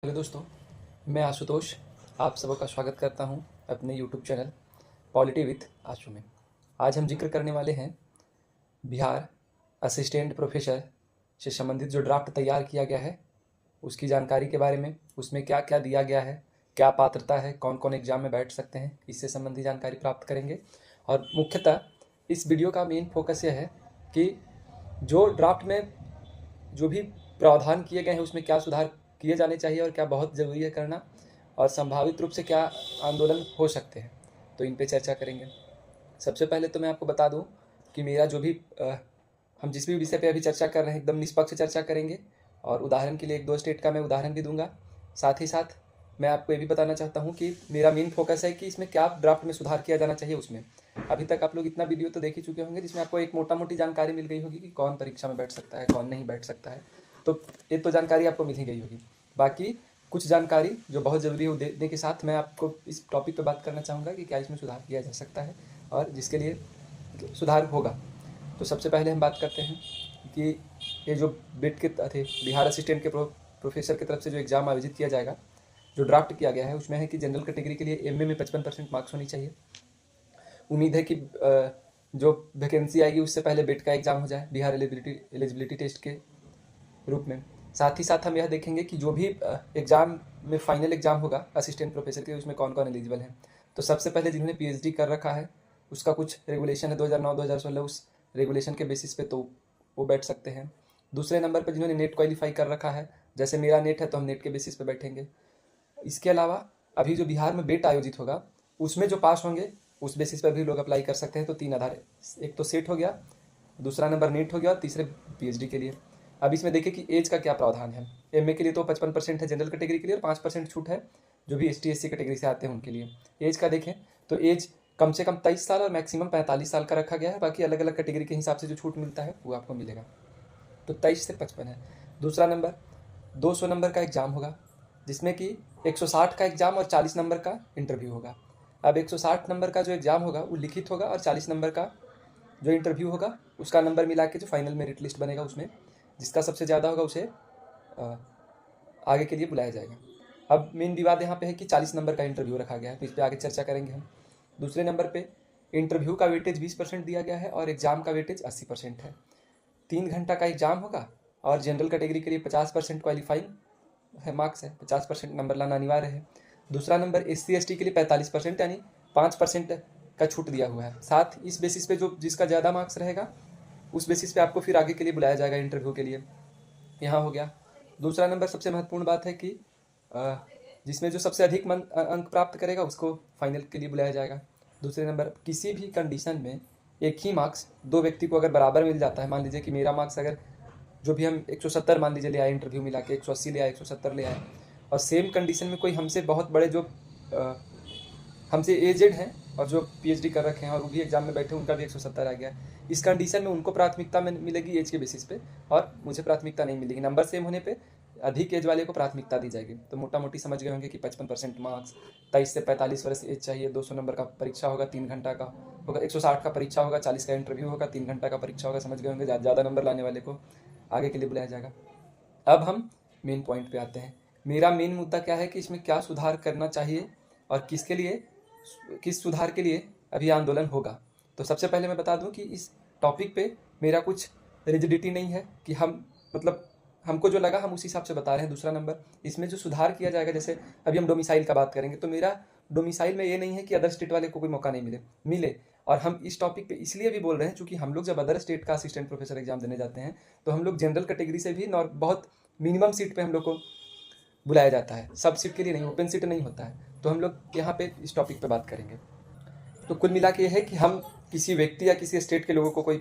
Hello दोस्तों, मैं आशुतोष आप सबका स्वागत करता हूं अपने यूट्यूब चैनल पॉलिटी विथ आशु में। आज हम जिक्र करने वाले हैं बिहार असिस्टेंट प्रोफेसर से संबंधित जो ड्राफ्ट तैयार किया गया है उसकी जानकारी के बारे में। उसमें क्या क्या दिया गया है, क्या पात्रता है, कौन कौन एग्जाम में बैठ सकते हैं, इससे संबंधी जानकारी प्राप्त करेंगे। और मुख्यतः इस वीडियो का मेन फोकस यह है कि जो ड्राफ्ट में जो भी प्रावधान किए गए हैं उसमें क्या सुधार किए जाने चाहिए और क्या बहुत ज़रूरी है करना, और संभावित रूप से क्या आंदोलन हो सकते हैं, तो इन पे चर्चा करेंगे। सबसे पहले तो मैं आपको बता दूं कि मेरा जो भी हम जिस भी विषय पे अभी चर्चा कर रहे हैं एकदम निष्पक्ष चर्चा करेंगे, और उदाहरण के लिए एक दो स्टेट का मैं उदाहरण भी दूंगा। साथ ही साथ मैं आपको ये भी बताना चाहता हूँ कि मेरा मेन फोकस है कि इसमें क्या ड्राफ्ट में सुधार किया जाना चाहिए उसमें। अभी तक आप लोग इतना वीडियो तो देख ही चुके होंगे जिसमें आपको एक मोटा मोटी जानकारी मिल गई होगी कि कौन परीक्षा में बैठ सकता है, कौन नहीं बैठ सकता है। तो ये तो जानकारी आपको मिल ही गई होगी। बाकी कुछ जानकारी जो बहुत ज़रूरी है वो देने के साथ मैं आपको इस टॉपिक पे बात करना चाहूँगा कि क्या इसमें सुधार किया जा सकता है और जिसके लिए सुधार होगा। तो सबसे पहले हम बात करते हैं कि ये जो बिट के थे बिहार असिस्टेंट के प्रोफेसर की तरफ से जो एग्ज़ाम आयोजित किया जाएगा, जो ड्राफ्ट किया गया है उसमें है कि जनरल कैटेगरी के लिए एमए में 55% मार्क्स होनी चाहिए। उम्मीद है कि जो वैकेंसी आएगी उससे पहले बिट का एग्ज़ाम हो जाए बिहार एलिजिबिलिटी टेस्ट के रूप में। साथ ही साथ हम यह देखेंगे कि जो भी एग्ज़ाम में फाइनल एग्ज़ाम होगा असिस्टेंट प्रोफेसर के, उसमें कौन कौन एलिजिबल हैं। तो सबसे पहले जिन्होंने पीएचडी कर रखा है उसका कुछ रेगुलेशन है 2009-2016, उस रेगुलेशन के बेसिस पे तो वो बैठ सकते हैं। दूसरे नंबर पर जिन्होंने नेट क्वालिफाई कर रखा है, जैसे मेरा नेट है तो हम नेट के बेसिस पे बैठेंगे। इसके अलावा अभी जो बिहार में बेट आयोजित होगा उसमें जो पास होंगे उस बेसिस पर भी लोग अप्लाई कर सकते हैं। तो तीन आधार है, एक तो सेट हो गया, दूसरा नंबर नेट हो गया और तीसरे पीएचडी के लिए। अब इसमें देखिए कि एज का क्या प्रावधान है। एमए के लिए तो 55% है जनरल कैटेगरी के लिए और 5% छूट है जो भी एसटी एससी कैटेगरी से आते हैं उनके लिए। एज का देखें तो एज कम से कम 23 साल और मैक्सिमम 45 साल का रखा गया है। बाकी अलग अलग कैटेगरी के हिसाब से जो छूट मिलता है वो आपको मिलेगा। तो 23 से 55 है। दूसरा नंबर 200 नंबर का एग्ज़ाम होगा जिसमें कि 160 का एग्ज़ाम और 40 नंबर का इंटरव्यू होगा। अब 160 नंबर का जो एग्ज़ाम होगा वो लिखित होगा और 40 नंबर का जो इंटरव्यू होगा उसका नंबर मिला के जो फाइनल मेरिट लिस्ट बनेगा उसमें जिसका सबसे ज़्यादा होगा उसे आगे के लिए बुलाया जाएगा। अब मेन विवाद यहाँ पे है कि 40 नंबर का इंटरव्यू रखा गया है, तो इस पर आगे चर्चा करेंगे हम। दूसरे नंबर पे इंटरव्यू का वेटेज 20% दिया गया है और एग्ज़ाम का वेटेज 80% है। 3 घंटा का एग्ज़ाम होगा और जनरल कैटेगरी के लिए 50% क्वालिफाइंग है मार्क्स है, 50% नंबर लाना अनिवार्य है। दूसरा नंबर SC ST के लिए 45% यानी 5% का छूट दिया हुआ है। साथ इस बेसिस पे जो जिसका ज़्यादा मार्क्स रहेगा उस बेसिस पे आपको फिर आगे के लिए बुलाया जाएगा इंटरव्यू के लिए। यहाँ हो गया। दूसरा नंबर सबसे महत्वपूर्ण बात है कि जिसमें जो सबसे अधिक अंक प्राप्त करेगा उसको फाइनल के लिए बुलाया जाएगा। दूसरे नंबर किसी भी कंडीशन में एक ही मार्क्स दो व्यक्ति को अगर बराबर मिल जाता है, मान लीजिए कि मेरा मार्क्स अगर जो भी हम 170 मान लीजिए ले आए, इंटरव्यू मिला के 180 ले आए, 170 ले आए, और सेम कंडीशन में कोई हमसे बहुत बड़े जो हमसे एजेड हैं और जो पीएचडी कर रखे हैं और वो भी एग्जाम में बैठे उनका भी 170 आ गया, इस कंडीशन में उनको प्राथमिकता में मिलेगी एज के बेसिस पे और मुझे प्राथमिकता नहीं मिलेगी। नंबर सेम होने पे अधिक एज वाले को प्राथमिकता दी जाएगी। तो मोटा मोटी समझ गए होंगे कि 55% मार्क्स, 23 से 45 वर्ष एज चाहिए, 200 नंबर का परीक्षा होगा, 3 घंटा का होगा, 160 का परीक्षा होगा, 40 का इंटरव्यू होगा, 3 घंटा का परीक्षा होगा। समझ गए होंगे ज़्यादा नंबर लाने वाले को आगे के लिए बुलाया जाएगा। अब हम मेन पॉइंट पे आते हैं। मेरा मेन मुद्दा क्या है कि इसमें क्या सुधार करना चाहिए और किसके लिए, किस सुधार के लिए अभी आंदोलन होगा। तो सबसे पहले मैं बता दूं कि इस टॉपिक पे मेरा कुछ रिजिडिटी नहीं है कि हम मतलब हमको जो लगा हम उस हिसाब से बता रहे हैं। दूसरा नंबर इसमें जो सुधार किया जाएगा, जैसे अभी हम डोमिसाइल का बात करेंगे, तो मेरा डोमिसाइल में ये नहीं है कि अदर स्टेट वाले को कोई मौका नहीं मिले। और हम इस टॉपिक पे इसलिए भी बोल रहे हैं क्योंकि हम लोग जब अदर स्टेट का असिस्टेंट प्रोफेसर एग्जाम देने जाते हैं तो हम लोग जनरल कैटेगरी से भी बहुत मिनिमम सीट पे हम लोग को बुलाया जाता है, सब सीट के लिए नहीं, ओपन सीट नहीं होता है। तो हम लोग यहाँ पे इस टॉपिक पे बात करेंगे। तो कुल मिला के ये है कि हम किसी व्यक्ति या किसी स्टेट के लोगों को कोई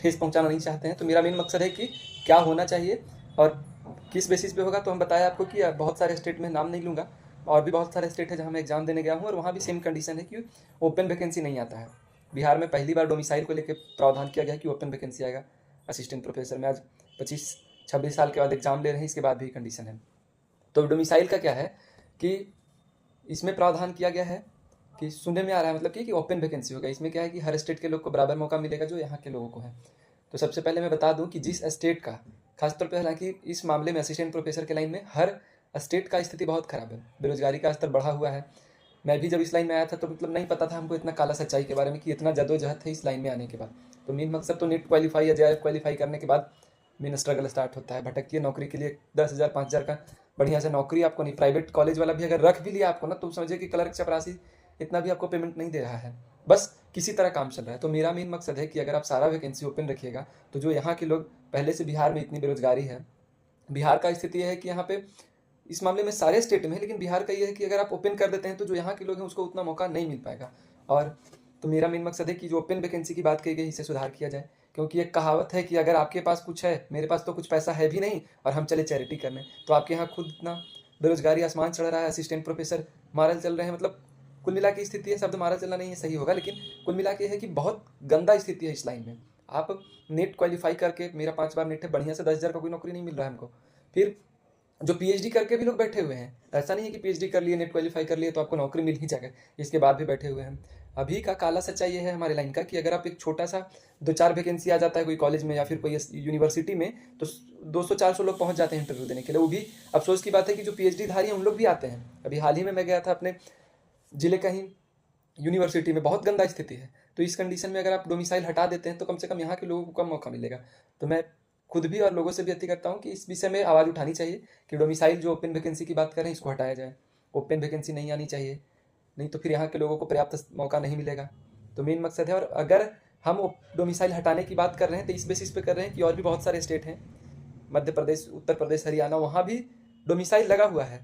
ठेस पहुंचाना नहीं चाहते हैं। तो मेरा मेन मकसद है कि क्या होना चाहिए और किस बेसिस पे होगा। तो हम बताया आपको कि बहुत सारे स्टेट में नाम नहीं लूँगा, और भी बहुत सारे स्टेट है जहाँ मैं एग्जाम देने गया हूँ और वहाँ भी सेम कंडीशन है कि ओपन वैकेंसी नहीं आता है। बिहार में पहली बार डोमिसाइल को लेकर प्रावधान किया गया कि ओपन वैकेंसी आएगा असिस्टेंट प्रोफेसर में। आज 25-26 साल के बाद एग्जाम ले रहे हैं, इसके बाद भी कंडीशन है। तो डोमिसाइल का क्या है कि इसमें प्रावधान किया गया है कि सुनने में आ रहा है मतलब कि ओपन वैकेंसी होगा। इसमें क्या है कि हर स्टेट के लोग को बराबर मौका मिलेगा जो यहाँ के लोगों को है। तो सबसे पहले मैं बता दूं कि जिस स्टेट का खासतौर पर हालांकि इस मामले में असिस्टेंट प्रोफेसर के लाइन में हर स्टेट का स्थिति बहुत खराब है, बेरोजगारी का स्तर बढ़ा हुआ है। मैं भी जब इस लाइन में आया था तो मतलब नहीं पता था हमको इतना काला सच्चाई के बारे में कि इतना जद्दोजहद है इस लाइन में आने के बाद। तो मेन मकसद तो नेट क्वालिफाई या जेआरएफ क्वालिफाई करने के बाद मेन स्ट्रगल स्टार्ट होता है। भटकिए नौकरी के लिए 10,000 5,000 का बढ़िया से नौकरी आपको नहीं, प्राइवेट कॉलेज वाला भी अगर रख भी लिया आपको ना तो समझिए कि क्लर्क चपरासी इतना भी आपको पेमेंट नहीं दे रहा है, बस किसी तरह काम चल रहा है। तो मेरा मेन मकसद है कि अगर आप सारा वैकेंसी ओपन रखिएगा तो जो यहाँ के लोग पहले से बिहार में इतनी बेरोजगारी है, बिहार का स्थिति है कि यहाँ पे इस मामले में सारे स्टेट में है, लेकिन बिहार का ये है कि अगर आप ओपन कर देते हैं तो जो यहाँ के लोग हैं उसको उतना मौका नहीं मिल पाएगा। और तो मेरा मेन मकसद है कि जो ओपन वैकेंसी की बात की गई इसे सुधार किया जाए, क्योंकि एक कहावत है कि अगर आपके पास कुछ है, मेरे पास तो कुछ पैसा है भी नहीं और हम चले चैरिटी करने, तो आपके यहाँ खुद इतना बेरोजगारी आसमान चढ़ रहा है, असिस्टेंट प्रोफेसर मारल चल रहे हैं। मतलब कुल मिला की स्थिति है, शब्द मारल चलना नहीं है सही होगा, लेकिन कुल मिला के है कि बहुत गंदा स्थिति है इस लाइन में। आप नेट क्वालिफाई करके, मेरा 5 बार नेट है, बढ़िया से 10,000 का कोई नौकरी नहीं मिल रहा है हमको। फिर जो पीएचडी करके भी लोग बैठे हुए हैं, ऐसा नहीं है कि पीएचडी कर लिए, नेट क्वालिफाई कर लिए तो आपको नौकरी मिल ही जाएगा, इसके बाद भी बैठे हुए हैं। अभी का काला सच्चाई ये है हमारे लाइन का कि अगर आप एक छोटा सा 2-4 वैकेंसी आ जाता है कोई कॉलेज में या फिर कोई यूनिवर्सिटी में, तो 200-400 लोग पहुंच जाते हैं इंटरव्यू देने के लिए। वो भी अफसोस की बात है कि जो पीएचडी धारी हैं उन लोग भी आते हैं। अभी हाल ही में मैं गया था अपने जिले का ही यूनिवर्सिटी में, बहुत गंदा स्थिति है। तो इस कंडीशन में अगर आप डोमिसाइल हटा देते हैं तो कम से कम यहाँ के लोगों को कम मौका मिलेगा। तो मैं खुद भी और लोगों से भी विनती करता हूँ कि इस विषय में आवाज़ उठानी चाहिए कि डोमिसाइल जो ओपन वैकेंसी की बात करें इसको हटाया जाए, ओपन वैकेंसी नहीं आनी चाहिए, नहीं तो फिर यहाँ के लोगों को पर्याप्त मौका नहीं मिलेगा। तो मेन मकसद है। और अगर हम डोमिसाइल हटाने की बात कर रहे हैं तो इस बेसिस पे कर रहे हैं कि और भी बहुत सारे स्टेट हैं, मध्य प्रदेश, उत्तर प्रदेश, हरियाणा, वहाँ भी डोमिसाइल लगा हुआ है।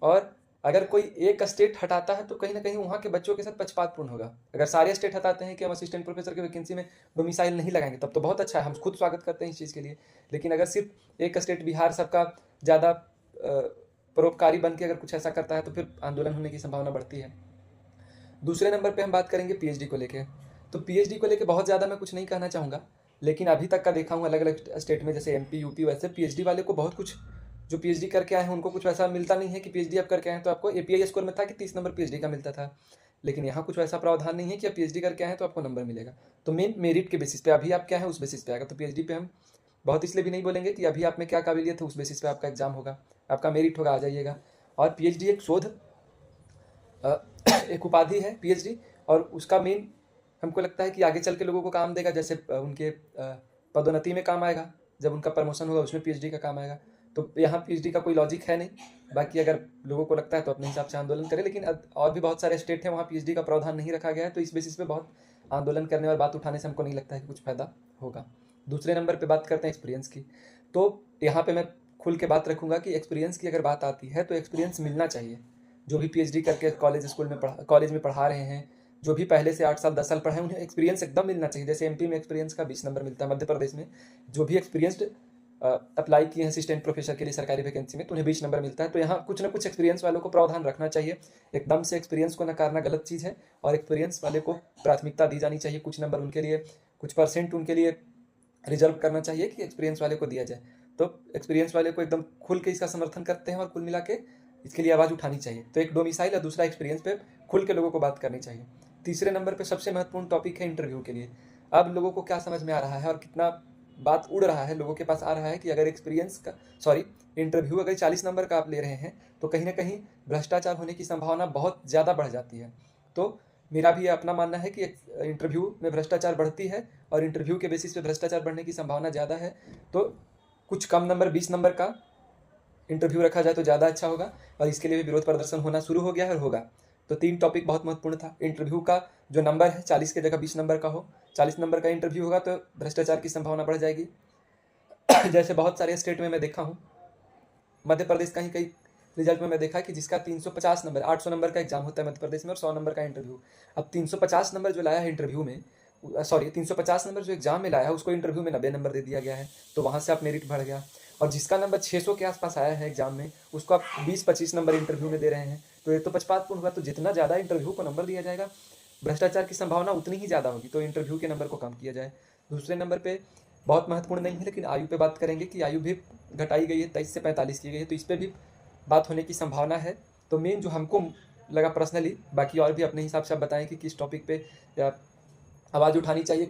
और अगर कोई एक स्टेट हटाता है तो कहीं ना कहीं वहाँ के बच्चों के साथ पक्षपातपूर्ण होगा। अगर सारे स्टेट हटाते हैं कि हम असिस्टेंट प्रोफेसर की वैकेंसी में डोमिसाइल नहीं लगाएंगे तब तो बहुत अच्छा है, हम खुद स्वागत करते हैं इस चीज़ के लिए। लेकिन अगर सिर्फ एक स्टेट बिहार सबका ज़्यादा परोपकारी बन के अगर कुछ ऐसा करता है तो फिर आंदोलन होने की संभावना बढ़ती है। दूसरे नंबर पर हम बात करेंगे पीएचडी को लेकर। तो पीएचडी को लेकर बहुत ज़्यादा मैं कुछ नहीं कहना चाहूँगा, लेकिन अभी तक का देखा हूँ अलग अलग स्टेट में, जैसे एमपी, यूपी, वैसे पीएचडी वाले को बहुत कुछ, जो पीएचडी करके आए हैं उनको कुछ वैसा मिलता नहीं है कि पीएचडी आप करके आए हैं तो आपको, एपीआई स्कोर में था कि 30 नंबर पीएचडी का मिलता था, लेकिन यहाँ कुछ वैसा प्रावधान नहीं है कि आप पीएचडी करके आए हैं तो आपको नंबर मिलेगा। तो मेन मेरिट के बेसिस पे, अभी आप क्या है उस बेसिस पे आएगा। तो पीएचडी पे हम बहुत इसलिए भी नहीं बोलेंगे कि अभी आप में क्या काबिलियत है, उस बेसिस पे आपका एग्जाम होगा, आपका मेरिट होगा, आ जाइएगा। और पीएचडी एक शोध एक उपाधि है पीएचडी, और उसका मेन हमको लगता है कि आगे चल के लोगों को काम देगा, जैसे उनके पदोन्नति में काम आएगा, जब उनका प्रमोशन होगा उसमें पीएचडी का काम आएगा। तो यहाँ पीएचडी का कोई लॉजिक है नहीं, बाकी अगर लोगों को लगता है तो अपने हिसाब से आंदोलन करें, लेकिन और भी बहुत सारे स्टेट हैं वहाँ पीएचडी का प्रावधान नहीं रखा गया है, तो इस बेसिस पे बहुत आंदोलन करने और बात उठाने से हमको नहीं लगता है कि कुछ फायदा होगा। दूसरे नंबर पर बात करते हैं एक्सपीरियंस की। तो यहाँ पर मैं खुल के बात रखूँगा कि एक्सपीरियंस की अगर बात आती है तो एक्सपीरियंस मिलना चाहिए। जो भी पीएचडी करके कॉलेज में पढ़ा रहे हैं, जो भी पहले से 8 साल 10 साल पढ़े हैं, उन्हें एक्सपीरियंस एकदम मिलना चाहिए। जैसे एमपी में एक्सपीरियंस का 20 नंबर मिलता है, मध्य प्रदेश में जो भी एक्सपीरियंस्ड अप्लाई किए हैं असिस्टेंट प्रोफेसर के लिए सरकारी वैकेंसी में तो उन्हें 20 नंबर मिलता है। तो यहाँ कुछ ना कुछ एक्सपीरियंस वालों को प्रावधान रखना चाहिए। एकदम से एक्सपीरियंस को नकारना गलत चीज़ है, और एक्सपीरियंस वाले को प्राथमिकता दी जानी चाहिए। कुछ नंबर उनके लिए, कुछ परसेंट उनके लिए रिजर्व करना चाहिए कि एक्सपीरियंस वाले को दिया जाए। तो एक्सपीरियंस वाले को एकदम खुल के इसका समर्थन करते हैं, और कुल मिला के इसके लिए आवाज़ उठानी चाहिए। तो एक डोमिसाइल और दूसरा एक्सपीरियंस पे खुल के लोगों को बात करनी चाहिए। तीसरे नंबर पे सबसे महत्वपूर्ण टॉपिक है इंटरव्यू के लिए। अब लोगों को क्या समझ में आ रहा है और कितना बात उड़ रहा है लोगों के पास आ रहा है कि अगर इंटरव्यू अगर 40 नंबर का आप ले रहे हैं तो कहीं ना कहीं भ्रष्टाचार होने की संभावना बहुत ज़्यादा बढ़ जाती है। तो मेरा भी अपना मानना है कि इंटरव्यू में भ्रष्टाचार बढ़ती है, और इंटरव्यू के बेसिस पे भ्रष्टाचार बढ़ने की संभावना ज़्यादा है। तो कुछ कम नंबर 20 नंबर का इंटरव्यू रखा जाए तो ज़्यादा अच्छा होगा, और इसके लिए भी विरोध प्रदर्शन होना शुरू हो गया है और होगा। तो 3 टॉपिक बहुत महत्वपूर्ण था। इंटरव्यू का जो नंबर है 40 की जगह 20 नंबर का हो, 40 नंबर का इंटरव्यू होगा तो भ्रष्टाचार की संभावना बढ़ जाएगी। जैसे बहुत सारे स्टेट में मैं देखा हूँ, मध्य प्रदेश का ही कई रिजल्ट में मैं देखा कि जिसका 350 नंबर, 800 नंबर का एग्जाम होता है मध्य प्रदेश में और 100 नंबर का इंटरव्यू। अब 350 नंबर जो लाया है इंटरव्यू में, 350 नंबर जो एग्जाम में लाया है उसको इंटरव्यू में 90 नंबर दे दिया गया है, तो वहाँ से आप मेरिट बढ़ गया। और जिसका नंबर 600 के आसपास आया है एग्जाम में, उसको आप 20-25 नंबर इंटरव्यू में दे रहे हैं, तो ये तो पक्षपातपूर्ण हुआ। तो जितना ज़्यादा इंटरव्यू को नंबर दिया जाएगा, भ्रष्टाचार की संभावना उतनी ही ज़्यादा होगी। तो इंटरव्यू के नंबर को कम किया जाए। दूसरे नंबर पे बहुत महत्वपूर्ण नहीं है, लेकिन आयु पे बात करेंगे कि आयु भी घटाई गई है, 23 से 45 की गई है, तो इस पर भी बात होने की संभावना है। तो मेन जो हमको लगा पर्सनली, बाकी और भी अपने हिसाब से आप बताएं कि किस टॉपिक पे आवाज़ उठानी चाहिए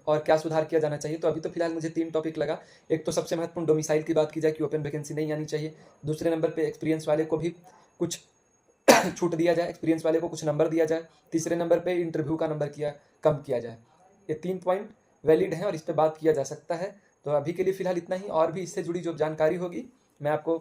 और क्या सुधार किया जाना चाहिए। तो अभी तो फिलहाल मुझे 3 टॉपिक लगा। एक तो सबसे महत्वपूर्ण डोमिसाइल की बात की जाए कि ओपन वैकेंसी नहीं आनी चाहिए। दूसरे नंबर पे एक्सपीरियंस वाले को भी कुछ छूट दिया जाए, एक्सपीरियंस वाले को कुछ नंबर दिया जाए। तीसरे नंबर पे इंटरव्यू का नंबर कम किया जाए। ये 3 पॉइंट वैलिड हैं और इस पर बात किया जा सकता है। तो अभी के लिए फ़िलहाल इतना ही, और भी इससे जुड़ी जो जानकारी होगी मैं आपको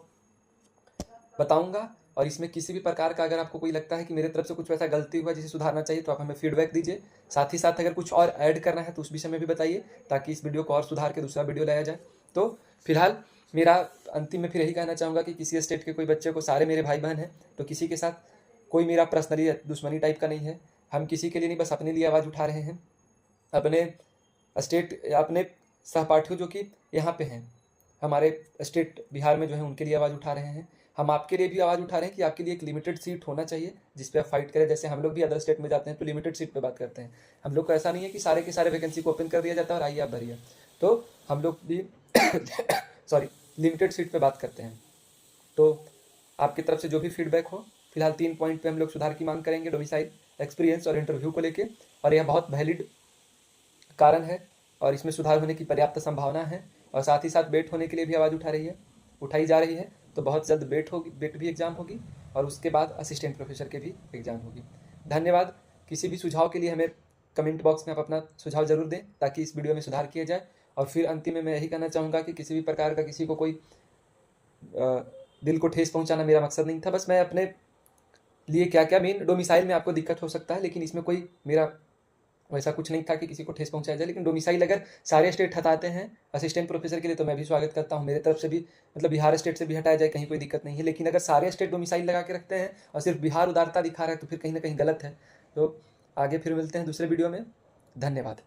बताऊंगा। और इसमें किसी भी प्रकार का अगर आपको कोई लगता है कि मेरे तरफ से कुछ वैसा गलती हुआ जिसे सुधारना चाहिए तो आप हमें फीडबैक दीजिए। साथ ही साथ अगर कुछ और ऐड करना है तो उस विषय में भी बताइए, ताकि इस वीडियो को और सुधार के दूसरा वीडियो लाया जाए। तो फिलहाल मेरा अंतिम में फिर यही कहना चाहूँगा कि किसी स्टेट के कोई बच्चे को, सारे मेरे भाई बहन हैं, तो किसी के साथ कोई मेरा पर्सनली दुश्मनी टाइप का नहीं है। हम किसी के लिए नहीं, बस अपने लिए आवाज़ उठा रहे हैं। अपने स्टेट, अपने सहपाठियों जो कि यहाँ पे हैं, हमारे स्टेट बिहार में जो है, उनके लिए आवाज़ उठा रहे हैं। हम आपके लिए भी आवाज़ उठा रहे हैं कि आपके लिए एक लिमिटेड सीट होना चाहिए जिस पे आप फाइट करें। जैसे हम लोग भी अदर स्टेट में जाते हैं तो लिमिटेड सीट पे बात करते हैं। हम लोग को ऐसा नहीं है कि सारे के सारे वैकेंसी को ओपन कर दिया जाता है और आइए आप भरिए। तो हम लोग भी सॉरी, लिमिटेड सीट पे बात करते हैं। तो आपकी तरफ से जो भी फीडबैक हो, फिलहाल 3 पॉइंट पे हम लोग सुधार की मांग करेंगे, डोमिसाइल, एक्सपीरियंस और इंटरव्यू को लेके। और यह बहुत वैलिड कारण है और इसमें सुधार होने की पर्याप्त संभावना है। और साथ ही साथ बेट होने के लिए भी आवाज़ उठाई जा रही है। तो बहुत जल्द बेट भी एग्ज़ाम होगी और उसके बाद असिस्टेंट प्रोफेसर के भी एग्ज़ाम होगी। धन्यवाद। किसी भी सुझाव के लिए हमें कमेंट बॉक्स में आप अपना सुझाव ज़रूर दें ताकि इस वीडियो में सुधार किया जाए। और फिर अंतिम में मैं यही कहना चाहूँगा कि किसी भी प्रकार का किसी को कोई दिल को ठेस पहुँचाना मेरा मकसद नहीं था। बस मैं अपने लिए क्या क्या, मेन डोमिसाइल में आपको दिक्कत हो सकता है, लेकिन इसमें कोई मेरा वैसा कुछ नहीं था कि किसी को ठेस पहुंचाया जाए। लेकिन डोमिसाइल अगर सारे स्टेट हटाते हैं असिस्टेंट प्रोफेसर के लिए तो मैं भी स्वागत करता हूं। मेरे तरफ से भी, मतलब बिहार स्टेट से भी हटाया जाए, कहीं कोई दिक्कत नहीं है। लेकिन अगर सारे स्टेट डोमिसाइल लगा के रखते हैं और सिर्फ बिहार उदारता दिखा रहा है तो फिर कहीं ना कहीं गलत है। तो आगे फिर मिलते हैं दूसरे वीडियो में। धन्यवाद।